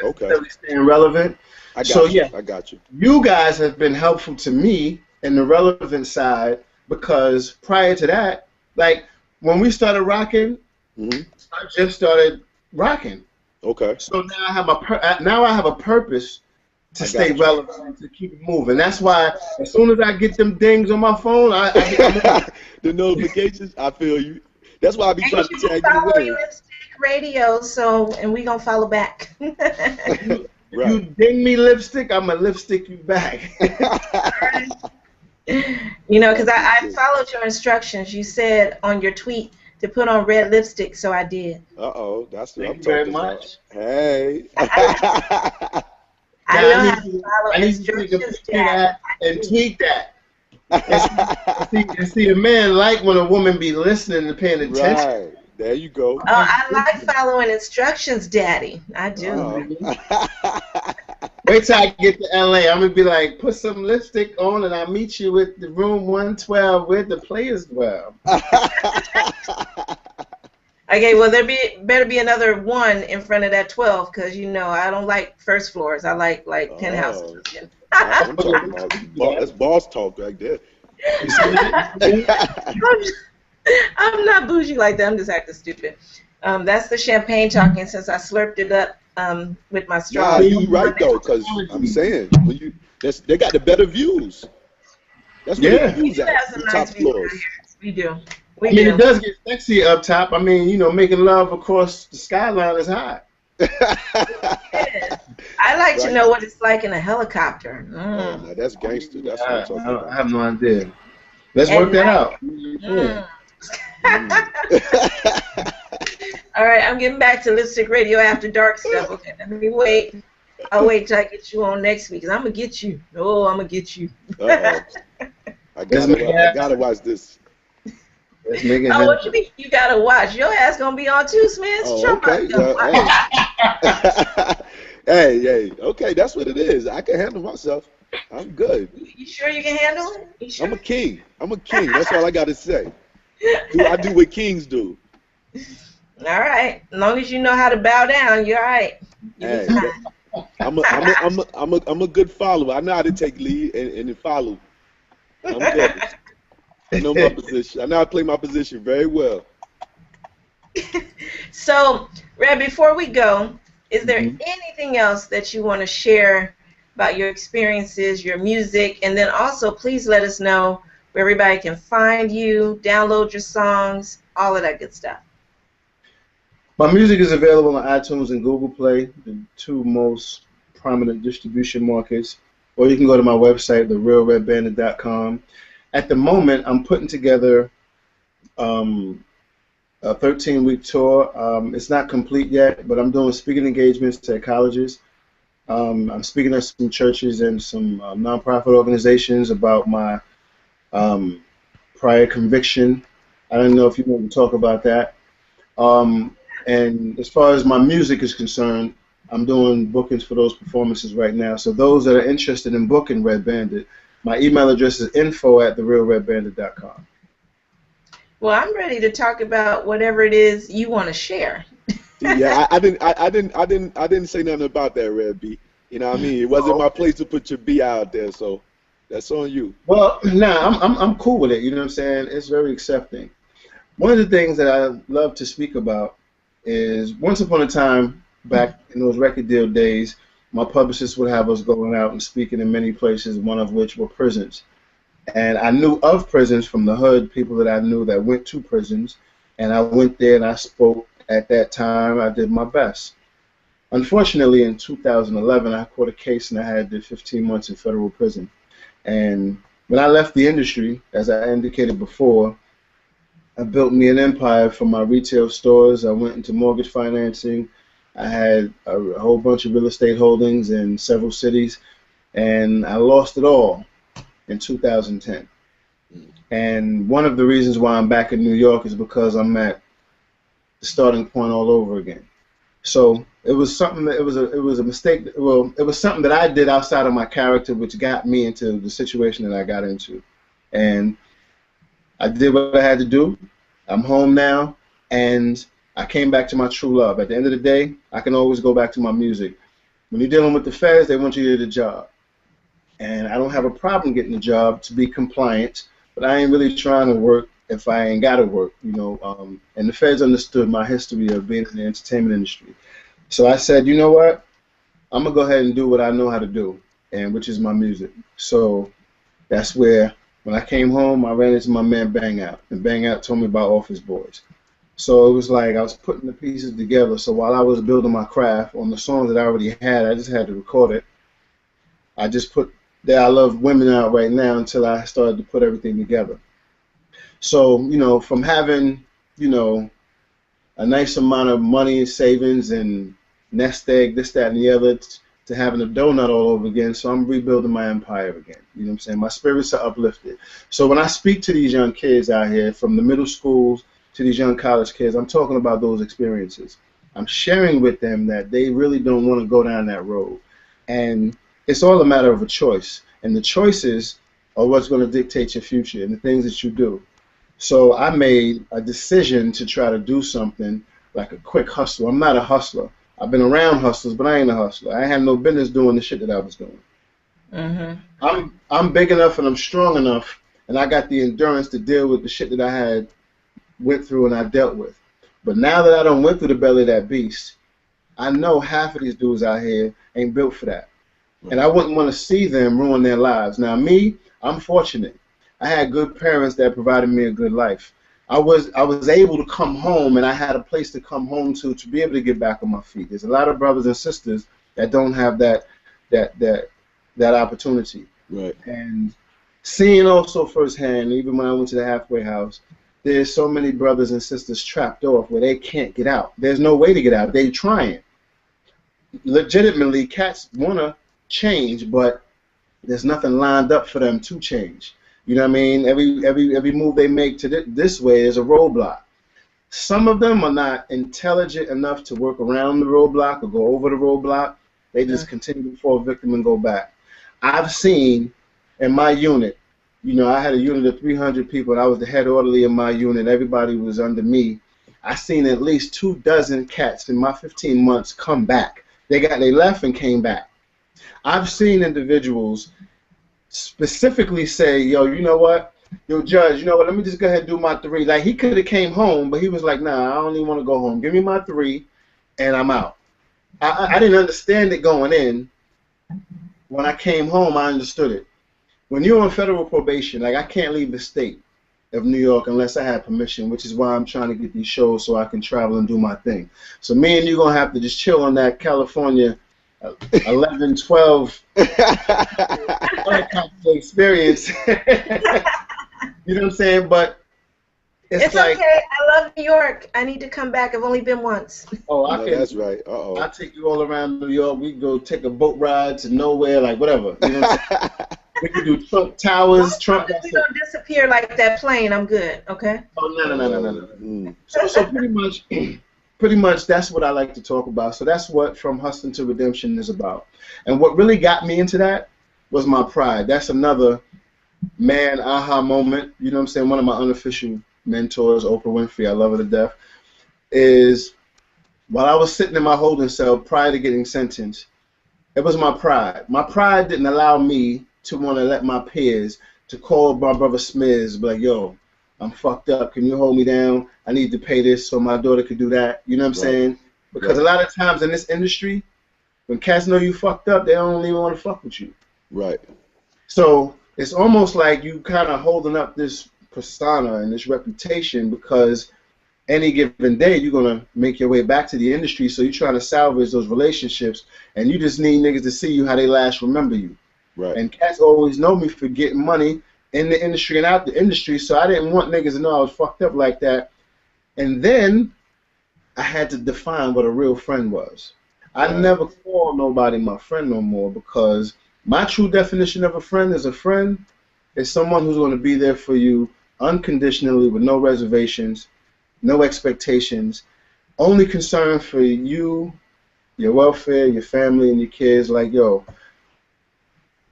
Staying relevant. I got you. You guys have been helpful to me in the relevant side because prior to that, like when we started rocking, I just started rocking. Okay. So now I have a purpose to stay relevant, to keep it moving. That's why as soon as I get them dings on my phone, I get the notifications. I feel you. That's why I be trying to tag follow you in. Lipstick Radio, and we gonna follow back. Right. You ding me lipstick, I'm gonna lipstick you back. You know, because I followed your instructions. You said on your tweet to put on red lipstick, so I did. That's what I'm Thank you very talking much. about. Hey. I know how to follow instructions, Jack. And tweet that. And see a man like when a woman be listening and paying attention. Right. There you go. Oh, I like following instructions, Daddy. I do. Wait till I get to LA. I'm gonna be like, put some lipstick on, and I'll meet you at the room 112 where the players dwell. Okay, well better be another 1 in front of that 12, because you know I don't like first floors. I like penthouses. I'm talking about that's boss talk right there. I'm not bougie like that. I'm just acting stupid. That's the champagne talking since I slurped it up with my straw. Nah, you right though, because I'm saying they got the better views. That's where the views at. The top floors. We do. It does get sexy up top. I mean, you know, making love across the skyline is hot. I like to know what it's like in a helicopter. Nah, that's gangster. That's what I'm talking about. I have no idea. Let's work that out. All right, I'm getting back to Lipstick Radio After Dark stuff. Okay, let me wait. I'll wait till I get you on next week, because I'm going to get you. Oh, I'm going to get you. I gotta watch this. Oh, what you mean you gotta watch? Your ass gonna be on too, Smith. Okay. Hey, okay, that's what it is. I can handle myself. I'm good. You sure you can handle it? You sure? I'm a king. That's all I gotta say. I do what kings do. All right. As long as you know how to bow down, you're all right. Hey, I'm a good follower. I know how to take lead and follow. I'm good. I know my position. I know how to play my position very well. So, Red, before we go, is there anything else that you want to share about your experiences, your music, and then also please let us know where everybody can find you, download your songs, all of that good stuff. My music is available on iTunes and Google Play, the 2 most prominent distribution markets, or you can go to my website, therealredbandit.com. At the moment, I'm putting together a 13-week tour. It's not complete yet, but I'm doing speaking engagements at colleges. I'm speaking at some churches and some nonprofit organizations about my prior conviction. I don't know if you want to talk about that. And as far as my music is concerned, I'm doing bookings for those performances right now. So those that are interested in booking Red Bandit, my email address is info@therealredbandit.com. Well, I'm ready to talk about whatever it is you want to share. Yeah, I didn't say nothing about that, Red B. You know what I mean? It wasn't my place to put your B out there, so that's on you. Well, I'm cool with it. You know what I'm saying? It's very accepting. One of the things that I love to speak about is once upon a time, back in those record deal days, my publicist would have us going out and speaking in many places, one of which were prisons. And I knew of prisons from the hood, people that I knew that went to prisons, And I went there and I spoke at that time. I did my best. Unfortunately, in 2011, I caught a case and I had to 15 months in federal prison. And when I left the industry, as I indicated before, I built me an empire from my retail stores. I went into mortgage financing. I had a whole bunch of real estate holdings in several cities, and I lost it all in 2010. And one of the reasons why I'm back in New York is because I'm at the starting point all over again. So it was something that it was a mistake. Well, it was something that I did outside of my character, which got me into the situation that I got into. And I did what I had to do. I'm home now, and I came back to my true love. At the end of the day, I can always go back to my music. When you're dealing with the feds, they want you to do the job. And I don't have a problem getting the job to be compliant, but I ain't really trying to work if I ain't got to work, you know. And the feds understood my history of being in the entertainment industry. So I said, you know what? I'm going to go ahead and do what I know how to do, and which is my music. So that's where, when I came home, I ran into my man Bang Out, and Bang Out told me about Office Boys. So it was like I was putting the pieces together. So while I was building my craft on the songs that I already had, I just had to record it. I just put that I Love Women out right now until I started to put everything together. So, you know, from having, you know, a nice amount of money, savings, and nest egg, this, that, and the other, to having a donut all over again. So I'm rebuilding my empire again. You know what I'm saying? My spirits are uplifted. So when I speak to these young kids out here, from the middle schools to these young college kids, I'm talking about those experiences. I'm sharing with them that they really don't want to go down that road. And it's all a matter of a choice. And the choices are what's going to dictate your future and the things that you do. So I made a decision to try to do something like a quick hustle. I'm not a hustler. I've been around hustlers, but I ain't a hustler. I had no business doing the shit that I was doing. Mm-hmm. I'm big enough and I'm strong enough, and I got the endurance to deal with the shit that I had went through and I dealt with. But now that I done went through the belly of that beast, I know half of these dudes out here ain't built for that. And I wouldn't want to see them ruin their lives. Now me, I'm fortunate. I had good parents that provided me a good life. I was able to come home, and I had a place to come home to be able to get back on my feet. There's a lot of brothers and sisters that don't have that opportunity. Right. And seeing also firsthand, even when I went to the halfway house, there's so many brothers and sisters trapped off where they can't get out. There's no way to get out. They're trying. Legitimately, cats want to change, but there's nothing lined up for them to change. You know what I mean? Every move they make to this way is a roadblock. Some of them are not intelligent enough to work around the roadblock or go over the roadblock. They just continue to fall victim and go back. I've seen in my unit, you know, I had a unit of 300 people, and I was the head orderly in my unit. Everybody was under me. I seen at least 24 cats in my 15 months come back. They left and came back. I've seen individuals specifically say, yo, you know what? Yo, Judge, you know what? Let me just go ahead and do my 3. Like, he could have came home, but he was like, nah, I don't even want to go home. Give me my 3, and I'm out. I didn't understand it going in. When I came home, I understood it. When you're on federal probation, like, I can't leave the state of New York unless I have permission, which is why I'm trying to get these shows so I can travel and do my thing. So me and you going to have to just chill on that California 11, 12 experience. You know what I'm saying? But it's like, okay. I love New York. I need to come back. I've only been once. Oh, I can. That's right. I'll take you all around New York. We can go take a boat ride to nowhere, like whatever. You know what I'm saying? We can do Trump Towers. Trump. We don't disappear like that plane. I'm good. Okay. Oh no. So pretty much that's what I like to talk about. So that's what From Hustling to Redemption is about. And what really got me into that was my pride. That's another man aha moment. You know what I'm saying? One of my unofficial mentors, Oprah Winfrey, I love her to death, is while I was sitting in my holding cell prior to getting sentenced, it was my pride. My pride didn't allow me to want to let my peers to call my brother Smiz, be like, yo, I'm fucked up. Can you hold me down? I need to pay this so my daughter could do that. You know what I'm saying? Because a lot of times in this industry, when cats know you fucked up, they don't even want to fuck with you. Right. So it's almost like you kind of holding up this persona and this reputation because any given day, you're going to make your way back to the industry, so you're trying to salvage those relationships, and you just need niggas to see you how they last remember you. Right. And cats always know me for getting money in the industry and out the industry, so I didn't want niggas to know I was fucked up like that. And then I had to define what a real friend was. I never call nobody my friend no more, because my true definition of a friend is someone who's going to be there for you unconditionally with no reservations, no expectations, only concerned for you, your welfare, your family, and your kids. Like, yo,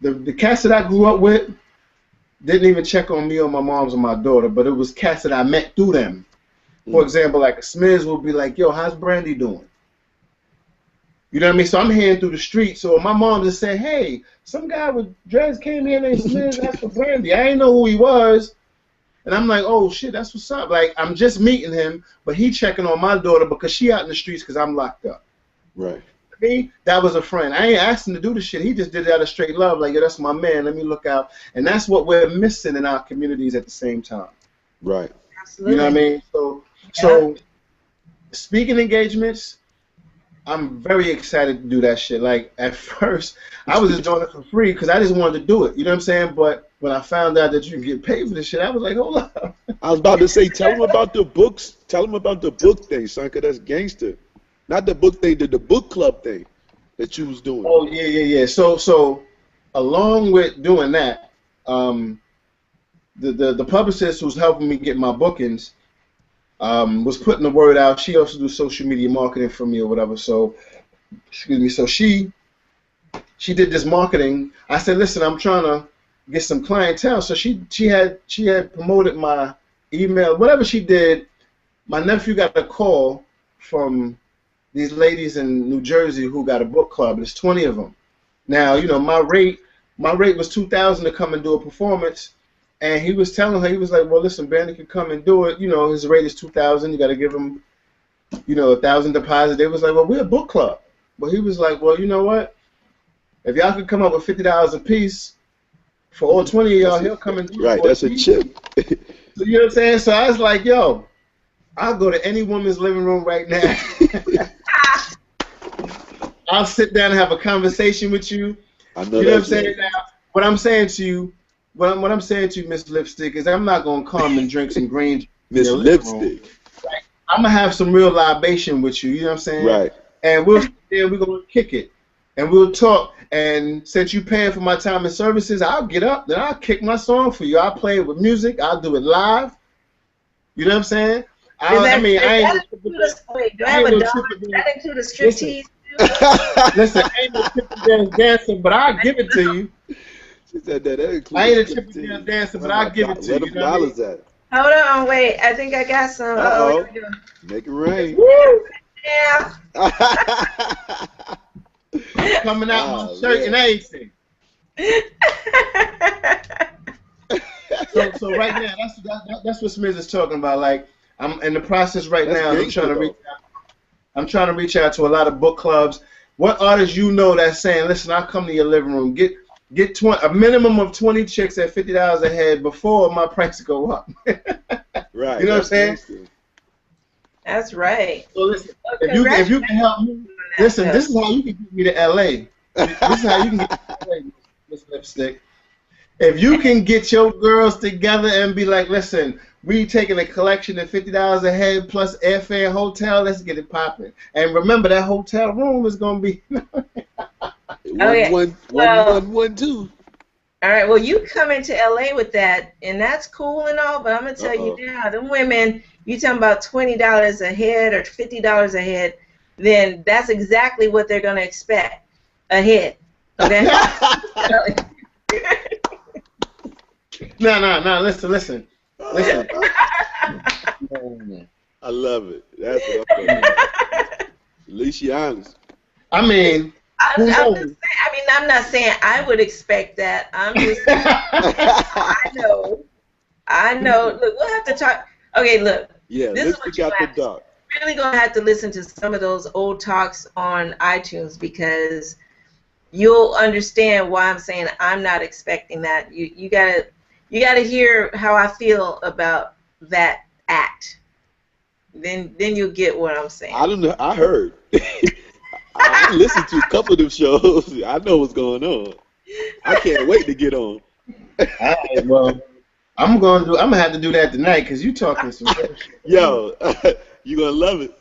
the cats that I grew up with didn't even check on me or my moms or my daughter, but it was cats that I met through them. For example, like a Smiz will be like, yo, how's Brandy doing? You know what I mean? So I'm heading through the street, so my mom just said, hey, some guy with dreads came here named Smiz, asked for Brandy. I didn't know who he was. And I'm like, oh, shit, that's what's up. Like, I'm just meeting him, but he checking on my daughter because she out in the streets because I'm locked up. Right. Me, that was a friend. I ain't asked him to do the shit. He just did it out of straight love. Like, yo, that's my man. Let me look out. And that's what we're missing in our communities at the same time. Right. Absolutely. You know what I mean? So speaking engagements, I'm very excited to do that shit. Like, at first, I was just doing it for free because I just wanted to do it. You know what I'm saying? But when I found out that you can get paid for this shit, I was like, hold up. I was about to say, tell them about the books. Tell them about the book thing, son, because that's gangster. Not the book thing, the book club thing that you was doing. Oh, yeah. So along with doing that, the publicist who's helping me get my bookings was putting the word out. She also does social media marketing for me or whatever. So, excuse me. So she did this marketing. I said, listen, I'm trying to get some clientele. So she had promoted my email, whatever she did. My nephew got a call from these ladies in New Jersey who got a book club. There's 20 of them. Now, you know, my rate was $2,000 to come and do a performance. And he was telling her, he was like, well, listen, Bandit can come and do it. You know, his rate is $2,000. You got to give him, you know, $1,000 deposit. They was like, well, we're a book club. But he was like, well, you know what? If y'all could come up with $50 a piece for all 20 of y'all, he'll come and do it. Right, that's a chip. So, you know what I'm saying? So I was like, yo, I'll go to any woman's living room right now. I'll sit down and have a conversation with you. I know, you know what I'm saying? Now, what I'm saying to you, Miss Lipstick, is I'm not gonna come and drink some green. Miss Lipstick. Like, I'm gonna have some real libation with you. You know what I'm saying? Right. And we're gonna kick it, and we'll talk. And since you paying for my time and services, I'll get up, then I'll kick my song for you. I'll play it with music. I'll do it live. You know what I'm saying? Do I have a dog? Does that include a striptease? Listen, I ain't no tripping dance dancer, but I'll give it to you. She said that includes. I ain't a tripping dance dancer, but I'll give it to you. Where the dollars at? Hold on, wait. I think I got some. Uh-oh. Make it rain. Woo! Yeah. Coming out my shirt and everything. So right now, that's what Smith is talking about. Like, I'm in the process right now. I'm trying to reach out to a lot of book clubs. What artists you know that's saying, listen, I'll come to your living room. Get a minimum of 20 chicks at $50 a head before my price go up. Right. You know what I'm saying? That's right. So listen, if you can help me, listen, this is how you can get me to LA. This is how you can get me to LA, Miss Lipstick. If you can get your girls together and be like, listen, we taking a collection of $50 a head plus airfare and hotel, let's get it popping. And remember, that hotel room is going to be... one, two. All right, well, you come into LA with that, and that's cool and all, but I'm going to tell you now, them women, you talking about $20 a head or $50 a head, then that's exactly what they're going to expect a head. Okay? No, listen. I love it. That's what I'm saying. At least you're honest. I mean, I'm not saying I would expect that. I'm just saying, I know. Look, we'll have to talk. Okay, look. Yeah, this let's is what pick out the dog. Really gonna have to listen to some of those old talks on iTunes because you'll understand why I'm saying I'm not expecting that. You gotta hear how I feel about that act. then you'll get what I'm saying. I don't know. I heard. I listened to a couple of them shows. I know what's going on. I can't wait to get on. All right, well, I'm gonna have to do that tonight because you talking some shit. Yo, you gonna love it.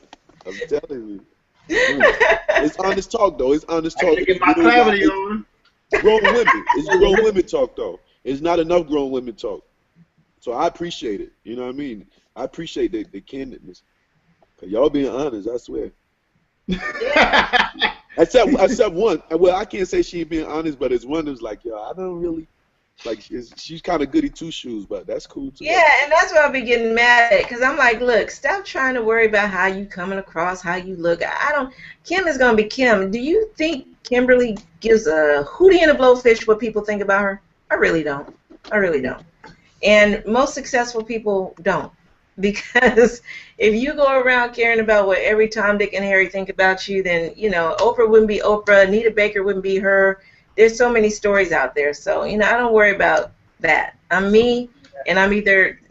I'm telling you. It's honest talk though. It's honest talk. Get my clarity on. Grown women. It's grown women talk though. It's not enough grown women talk. So I appreciate it. You know what I mean? I appreciate the candidness. Y'all being honest, I swear. Except one. Well, I can't say she being honest, but it's one that's like, yo, I don't really like. She's kind of goody two shoes, but that's cool too. Yeah, and that's what I'll be getting mad at, because I'm like, look, stop trying to worry about how you coming across, how you look. I don't. Kim is gonna be Kim. Do you think Khymberlee gives a hootie and a blowfish what people think about her? I really don't. I really don't. And most successful people don't. Because if you go around caring about what every Tom, Dick, and Harry think about you, then, you know, Oprah wouldn't be Oprah, Anita Baker wouldn't be her. There's so many stories out there. So, you know, I don't worry about that. I'm me, and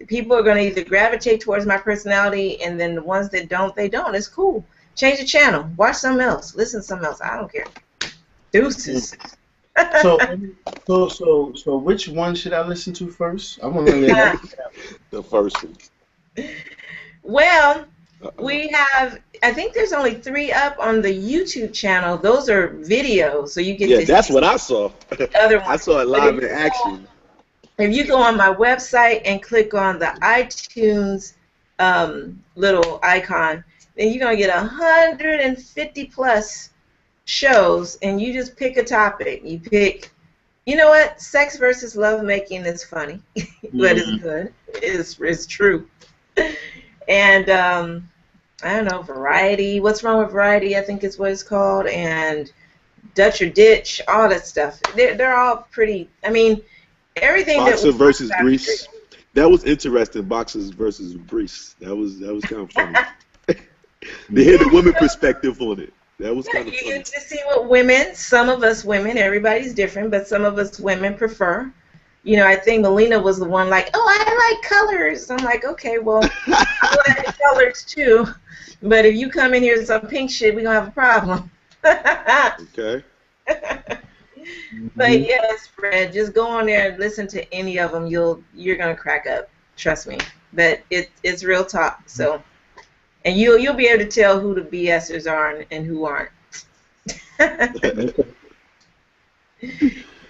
people are going to either gravitate towards my personality, and then the ones that don't, they don't. It's cool. Change the channel. Watch something else. Listen to something else. I don't care. Deuces. So which one should I listen to first? I want to know the first one. Well, we have, I think there's only 3 up on the YouTube channel. Those are videos, so you get to that's what I saw. Other ones. I saw it live in action. If you go on my website and click on the iTunes little icon, then you're going to get 150 plus shows, and you just pick a topic. You pick, you know what, sex versus lovemaking is funny, but it's good. It's true. And I don't know, variety. What's wrong with variety? I think is what it's called. And Dutch or Ditch, all that stuff. They're all pretty. I mean, everything. Boxer versus Grease. That was interesting. Boxers versus Grease. That was kind of funny. They had the woman perspective on it. That was kind of funny. You get to see what women, some of us women, everybody's different, but some of us women prefer. You know, I think Melina was the one like, oh, I like colors. I'm like, okay, well, I like colors too. But if you come in here with some pink shit, we're going to have a problem. Okay. But yes, Fred, just go on there and listen to any of them. You're going to crack up. Trust me. But it's real talk. So, and you'll be able to tell who the BSers are and who aren't.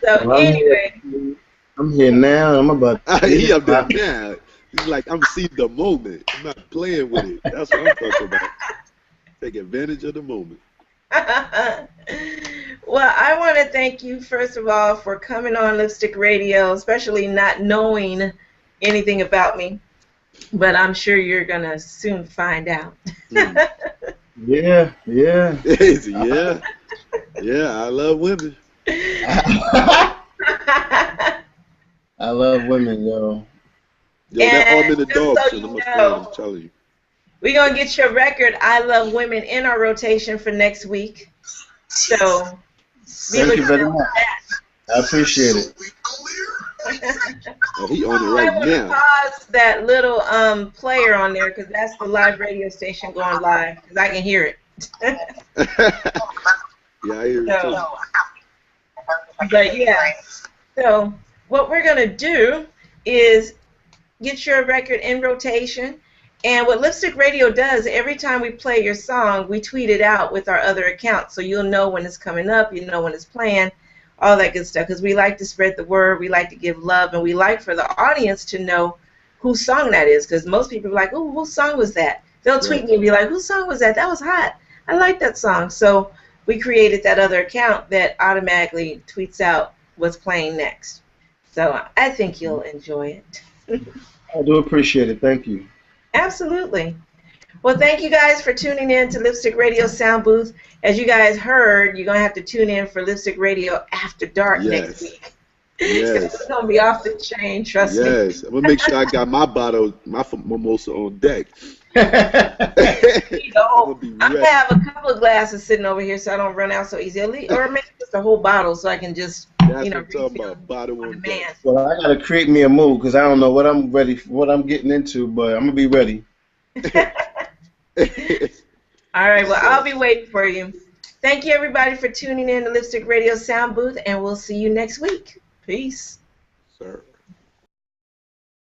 So well, anyway. I'm here now. I'm about to he up there now. He's like, I'm seeing the moment. I'm not playing with it. That's what I'm talking about. Take advantage of the moment. Well, I want to thank you, first of all, for coming on Lipstick Radio, especially not knowing anything about me. But I'm sure you're going to soon find out. Yeah. Yeah, I love women. I love women, yo. Yo, that arm in the dog, so I'm telling you. We're going to get your record, I Love Women, in our rotation for next week. So, thank you very much. I appreciate it. Oh, he on it right now. Pause that little player on there, because that's the live radio station going live, because I can hear it. Yeah, I hear it too. But yeah, so what we're going to do is get your record in rotation. And what Lipstick Radio does, every time we play your song, we tweet it out with our other accounts. So you'll know when it's coming up, you know when it's playing, all that good stuff. Because we like to spread the word, we like to give love, and we like for the audience to know whose song that is. Because most people are like, oh, whose song was that? They'll tweet me and be like, whose song was that? That was hot. I like that song. So we created that other account that automatically tweets out what's playing next. So I think you'll enjoy it. I do appreciate it. Thank you. Absolutely. Well, thank you guys for tuning in to Lipstick Radio Sound Booth. As you guys heard, you're going to have to tune in for Lipstick Radio After Dark next week. Yes. It's going to be off the chain, trust me. Yes. I'm going to make sure I got my bottle, my mimosa on deck. I'm going to have a couple of glasses sitting over here so I don't run out so easy. Or maybe just a whole bottle so I can just, That's what I'm talking about. Bottle on deck. Well, I got to create me a mood because I don't know what I'm getting into, but I'm going to be ready. All right, well, I'll be waiting for you. Thank you, everybody, for tuning in to Lipstick Radio Sound Booth, and we'll see you next week. Peace. Sir.